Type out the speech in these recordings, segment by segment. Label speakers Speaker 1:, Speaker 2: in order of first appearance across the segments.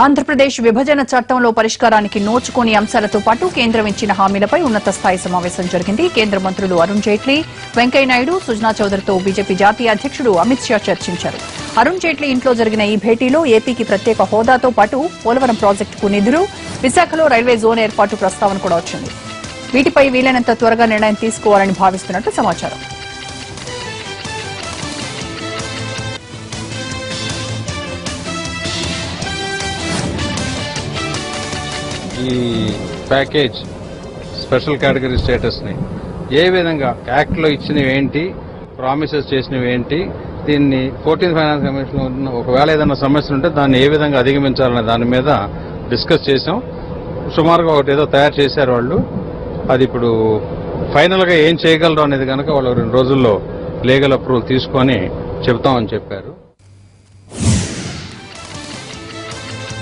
Speaker 1: ఆంధ్రప్రదేశ్ విభజన చట్టంలో పరిష్కారానికి నోచుకోని అంశాలతో పాటు కేంద్రం ఇచ్చిన హామీలపై ఉన్నత స్థాయి సమావేశం జరిగింది. కేంద్ర మంత్రులు అరుణ్ జైట్లీ, వెంకయ్యనాయుడు, సుజనా చౌదరితో బీజేపీ జాతీయ అధ్యక్షుడు అమిత్ షా చర్చించారు. అరుణ్ జైట్లీ ఇంట్లో జరిగిన ఈ భేటీలో ఏపీకి ప్రత్యేక హోదాతో పాటు పోలవరం ప్రాజెక్టుకు నిధులు, విశాఖలో రైల్వే జోన్ ఏర్పాటు ప్రస్తావన కూడా వచ్చింది. వీటిపై వీలైనంత త్వరగా నిర్ణయం తీసుకోవాలని భావిస్తున్నట్టు సమాచారం.
Speaker 2: ఈ ప్యాకేజ్ స్పెషల్ కేటగిరీ స్టేటస్ ని ఏ విధంగా యాక్ట్ లో ఇచ్చినవి ఏంటి, ప్రామిసెస్ చేసినవి ఏంటి, దీన్ని 14th ఫైనాన్స్ కమిషన్ ఒకవేళ ఏదైనా సమస్యలు ఉంటే దాన్ని ఏ విధంగా అధిగమించాలనే దాని మీద డిస్కస్ చేసాం. సుమారుగా ఒకటి ఏదో తయారు చేశారు వాళ్ళు. అది ఇప్పుడు ఫైనల్ గా ఏం చేయగలరు అనేది కనుక వాళ్ళు 2 రోజుల్లో లీగల్ అప్రూవల్ తీసుకొని చెబుతామని చెప్పారు.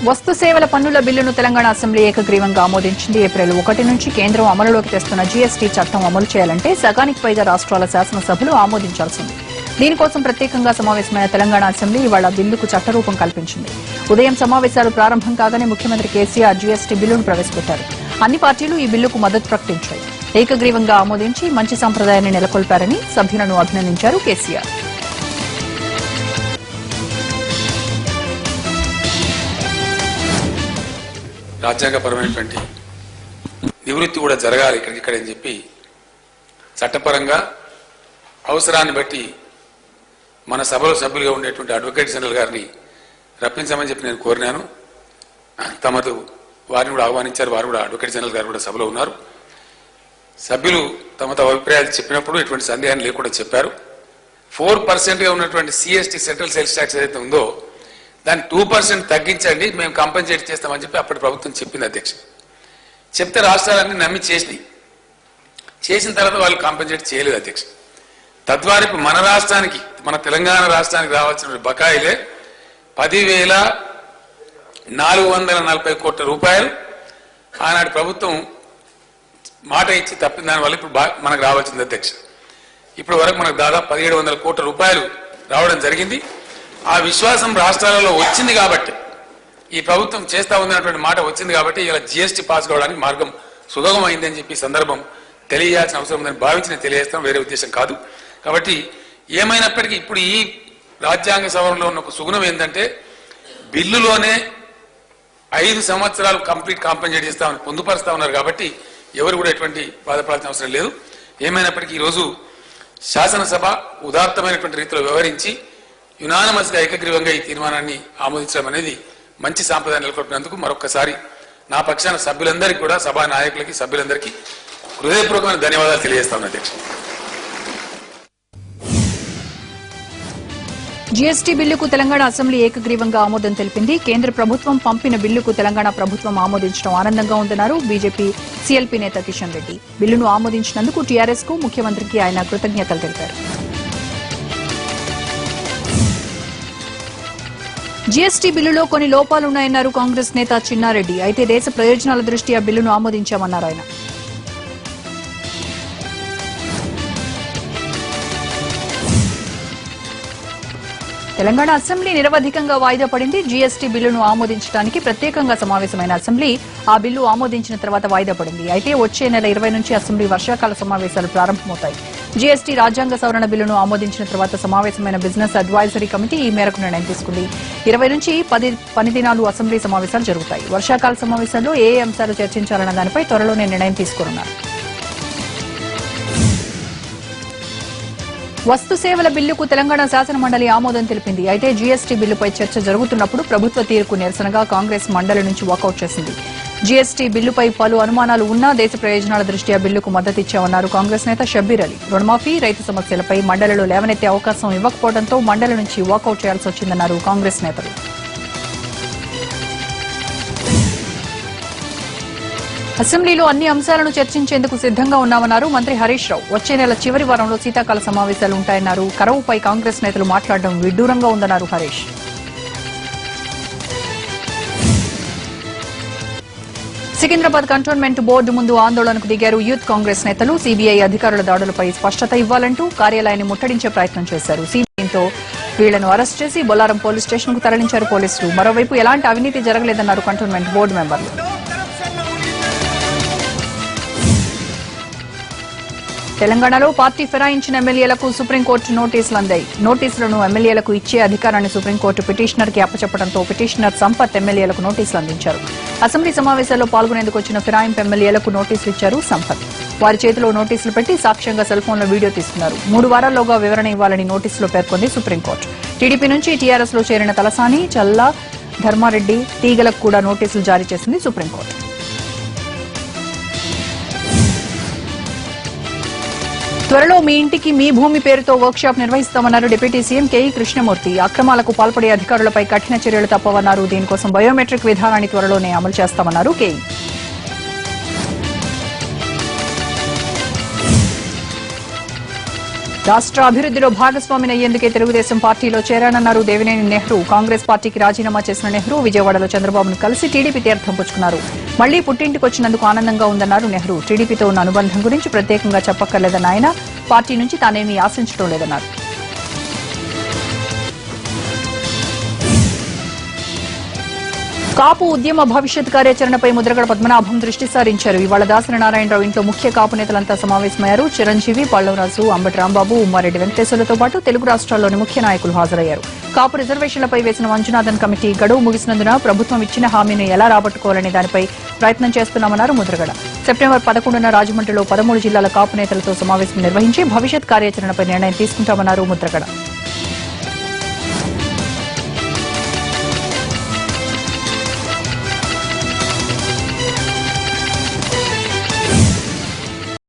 Speaker 1: వస్తు సేవల పన్నుల బిల్లును తెలంగాణ అసెంబ్లీ ఏకగ్రీవంగా ఆమోదించింది. ఏప్రిల్ 1 నుంచి కేంద్రం అమలులోకి తెస్తున్న జీఎస్టీ చట్టం అమలు చేయాలంటే సగానికి పైగా రాష్ట్రాల శాసనసభలు ఆమోదించాల్సింది. దీనికోసం ప్రత్యేకంగా సమావేశమైన తెలంగాణ అసెంబ్లీ ఇవాళ బిల్లుకు చట్టరూపం కల్పించింది. ఉదయం సమావేశాలు ప్రారంభం కాగానే ముఖ్యమంత్రి కేసీఆర్ జీఎస్టీ బిల్లును ప్రవేశపెట్టారు. అన్ని పార్టీలు ఈ బిల్లుకు మద్దతు ప్రకటించాయి. ఏకగ్రీవంగా ఆమోదించి మంచి సంప్రదాయాన్ని నెలకొల్పారని సభ్యులను అభినందించారు కేసీఆర్.
Speaker 3: రాజ్యాంగపరమైనటువంటి నివృత్తి కూడా జరగాలి ఇక్కడ అని చెప్పి చట్టపరంగా అవసరాన్ని బట్టి మన సభలో సభ్యులుగా ఉండేటువంటి అడ్వకేట్ జనరల్ గారిని రప్పించమని చెప్పి నేను కోరినాను. తమకు వారిని కూడా ఆహ్వానించారు. వారు కూడా అడ్వకేట్ జనరల్ గారు కూడా సభలో ఉన్నారు. సభ్యులు తమ అభిప్రాయాలు చెప్పినప్పుడు ఎటువంటి సందేహాన్ని లేకుండా చెప్పారు. 4% ఉన్నటువంటి సిఎస్టీ సెంట్రల్ సేల్స్ ట్యాక్స్ ఏదైతే ఉందో దాన్ని 2% తగ్గించండి, మేము కంపెన్సేట్ చేస్తామని చెప్పి అప్పటి ప్రభుత్వం చెప్పింది అధ్యక్ష. చెప్తే రాష్ట్రాలన్నీ నమ్మి చేసిన తర్వాత వాళ్ళు కాంపెన్సేట్ చేయలేదు అధ్యక్ష. తద్వారా ఇప్పుడు మన రాష్ట్రానికి, మన తెలంగాణ రాష్ట్రానికి రావాల్సిన బకాయిలే 10,440 కోట్ల రూపాయలు ఆనాటి ప్రభుత్వం మాట ఇచ్చి తప్పిన దానివల్ల ఇప్పుడు మనకు రావాల్సింది అధ్యక్ష. ఇప్పటి వరకు మనకు దాదాపు 1,700 కోట్ల రూపాయలు రావడం జరిగింది. ఆ విశ్వాసం రాష్ట్రాలలో వచ్చింది కాబట్టి, ఈ ప్రభుత్వం చేస్తా ఉందన్నటువంటి మాట వచ్చింది కాబట్టి ఇలా జీఎస్టీ పాస్ కావడానికి మార్గం సుగమమైందని చెప్పి సందర్భం తెలియాల్సిన అవసరం ఉందని భావించి తెలియజేస్తాం, వేరే ఉద్దేశం కాదు. కాబట్టి ఏమైనప్పటికీ ఇప్పుడు ఈ రాజ్యాంగ సవరణలో ఉన్న ఒక సుగుణం ఏంటంటే బిల్లులోనే 5 సంవత్సరాలు కంప్లీట్ కాంపెన్సేట్ చేస్తామని పొందుపరుస్తా ఉన్నారు. కాబట్టి ఎవరు కూడా ఎటువంటి బాధపడాల్సిన అవసరం లేదు. ఏమైనప్పటికీ ఈరోజు శాసనసభ ఉదాత్తమైనటువంటి రీతిలో వ్యవహరించి యునానిమస్ గా ఏకగ్రీవంగా ఈ తీర్మానాన్ని ఆమోదించడం అనేది మంచి సాంప్రదాయం నెలకొల్పినందుకు మరొకసారి నా పక్షాన సభ్యులందరికీ కూడా, సభా నాయకులకి, సభ్యులందరికీ హృదయపూర్వకమైన ధన్యవాదాలు తెలియజేస్తాను అధ్యక్ష.
Speaker 1: జీఎస్టీ బిల్లుకు తెలంగాణ అసెంబ్లీ ఏకగ్రీవంగా ఆమోదం తెలిపింది. కేంద్ర ప్రభుత్వం పంపిన బిల్లుకు తెలంగాణ ప్రభుత్వం ఆమోదించడం ఆనందంగా ఉందన్నారు బీజేపీ సీఎల్పీ నేత కిషన్ రెడ్డి. బిల్లును ఆమోదించినందుకు టీఆర్ఎస్ కు, ముఖ్యమంత్రికి ఆయన కృతజ్ఞతలు తెలిపారు. జీఎస్టీ బిల్లులో కొన్ని లోపాలున్నాయన్నారు కాంగ్రెస్ నేత చిన్నారెడ్డి. అయితే దేశ ప్రయోజనాల దృష్ట్యా బిల్లును ఆమోదించామన్నారు ఆయన. తెలంగాణ అసెంబ్లీ నిరవధికంగా వాయిదా పడింది. జీఎస్టీ బిల్లును ఆమోదించడానికి ప్రత్యేకంగా సమావేశమైన అసెంబ్లీ ఆ బిల్లు ఆమోదించిన తర్వాత వాయిదా పడింది. అయితే వచ్చే నెల 20 నుంచి అసెంబ్లీ వర్షాకాల సమావేశాలు ప్రారంభమవుతాయి. జీఎస్టీ రాజ్యాంగ సవరణ బిల్లును ఆమోదించిన తర్వాత సమావేశమైన బిజినెస్ అడ్వైజరీ కమిటీ ఈ మేరకు నిర్ణయం తీసుకుంది. 20 నుంచి 10 పని దినాలు అసెంబ్లీ సమావేశాలు జరుగుతాయి. వర్షాకాల సమావేశాల్లో ఏ అంశాలు చర్చించాలన్న దానిపై త్వరలోనే నిర్ణయం తీసుకోనున్నారు. వస్తు సేవల బిల్లుకు తెలంగాణ శాసనమండలి ఆమోదం తెలిపింది. అయితే జీఎస్టీ బిల్లుపై చర్చ జరుగుతున్నప్పుడు ప్రభుత్వ తీరుకు నిరసనగా కాంగ్రెస్ మండలి నుంచి వాకౌట్ చేసింది. జీఎస్టీ బిల్లుపై పలు అనుమానాలు ఉన్నా దేశ ప్రయోజనాల దృష్ట్యా బిల్లుకు మద్దతిచ్చామన్నారు కాంగ్రెస్ నేత షబ్బీర్ అలీ. రుణమాఫీ, రైతు సమస్యలపై మండలిలో లేవనెత్తే అవకాశం ఇవ్వకపోవడంతో మండలి నుంచి వాకౌట్ చేయాల్సి వచ్చిందన్నారు కాంగ్రెస్ నేతలు. అసెంబ్లీలో అన్ని అంశాలను చర్చించేందుకు సిద్దంగా ఉన్నామన్నారు మంత్రి హరీష్ రావు. వచ్చే నెల చివరి వారంలో శీతాకాల సమావేశాలు ఉంటాయన్నారు. కరవుపై కాంగ్రెస్ నేతలు మాట్లాడడం విడ్డూరంగా ఉందన్నారు హరీష్. సికింద్రాబాద్ కంటోన్మెంట్ బోర్డు ముందు ఆందోళనకు దిగారు యూత్ కాంగ్రెస్ నేతలు. సీబీఐ అధికారుల దాడులపై స్పష్టత ఇవ్వాలంటూ కార్యాలయాన్ని ముట్టడించే ప్రయత్నం చేశారు. సీబీఐతో వీళ్లను అరెస్ట్ చేసి బొల్లారం పోలీస్ స్టేషన్ కు తరలించారు పోలీసులు. మరోవైపు ఎలాంటి అవినీతి జరగలేదన్నారు కంటోన్మెంట్ బోర్డు మెంబర్లు. తెలంగాణలో పార్టీ ఫిరాయించిన ఎమ్మెల్యేలకు సుప్రీంకోర్టు నోటీసులు అందాయి. నోటీసులను ఎమ్మెల్యేలకు ఇచ్చే అధికారాన్ని సుప్రీంకోర్టు పిటిషనర్ కి అప్పచెప్పడంతో పిటిషనర్ సంపత్ ఎమ్మెల్యేలకు నోటీసులు అందించారు. అసెంబ్లీ సమావేశాల్లో పాల్గొనేందుకు వచ్చిన ఫిరాయింపు ఎమ్మెల్యేలకు నోటీసులు ఇచ్చారు సంపత్. వారి చేతిలో నోటీసులు పెట్టి సాక్ష్యంగా సెల్ ఫోన్లో వీడియో తీసుకున్నారు. 3 వారాల్లోగా వివరణ ఇవ్వాలని నోటీసులో పేర్కొంది సుప్రీంకోర్టు. టీడీపీ నుంచి టీఆర్ఎస్ లో చేరిన తలసాని, చల్లా, ధర్మారెడ్డి, తీగలకు కూడా నోటీసులు జారీ చేసింది సుప్రీంకోర్టు. త్వరలో మీ ఇంటికి మీ భూమి పేరుతో వర్క్షాప్ నిర్వహిస్తామన్నారు డిప్యూటీ సీఎం కేఈ కృష్ణమూర్తి. అక్రమాలకు పాల్పడే అధికారులపై కఠిన చర్యలు తప్పవన్నారు. దీనికోసం బయోమెట్రిక్ విధానాన్ని త్వరలోనే అమలు చేస్తామన్నారు కేఈ. రాష్ట్ర అభివృద్ధిలో భాగస్వామిని అయ్యేందుకే తెలుగుదేశం పార్టీలో చేరానన్నారు దేవినేని నెహ్రూ. కాంగ్రెస్ పార్టీకి రాజీనామా చేసిన నెహ్రూ విజయవాడలో చంద్రబాబును కలిసి టీడీపీ తీర్థం పుచ్చుకున్నారు. మళ్లీ పుట్టింటికి వచ్చినందుకు ఆనందంగా ఉందన్నారు నెహ్రూ. టీడీపీతో ఉన్న అనుబంధం గురించి ప్రత్యేకంగా చెప్పక్కర్లేదన్న ఆయన పార్టీ నుంచి తానేమీ ఆశించడం లేదన్నారు. కాపు ఉద్యమ భవిష్యత్ కార్యాచరణపై ముద్రగడ పద్మనాభం దృష్టి సారించారు. ఇవాళ దాసరి నారాయణరావు ఇంట్లో ముఖ్య కాపు నేతలంతా సమావేశమయ్యారు. చిరంజీవి, పళ్లవరాజు, అంబటి రాంబాబు, ఉమ్మారెడ్డి వెంకటేశ్వర్లతో పాటు తెలుగు రాష్ట్రాల్లోని ముఖ్య నాయకులు హాజరయ్యారు. కాపు రిజర్వేషన్లపై వేసిన మంజునాథన్ కమిటీ గడువు ముగిసినందున ప్రభుత్వం ఇచ్చిన హామీని ఎలా రాబట్టుకోవాలనే దానిపై ప్రయత్నం చేస్తున్నామన్నారు ముద్రగడ. సెప్టెంబర్ 11న రాజమండ్రిలో 13 జిల్లాల కాపు నేతలతో సమావేశం నిర్వహించి భవిష్యత్ కార్యాచరణపై నిర్ణయం తీసుకుంటామన్నారు ముద్రగడ.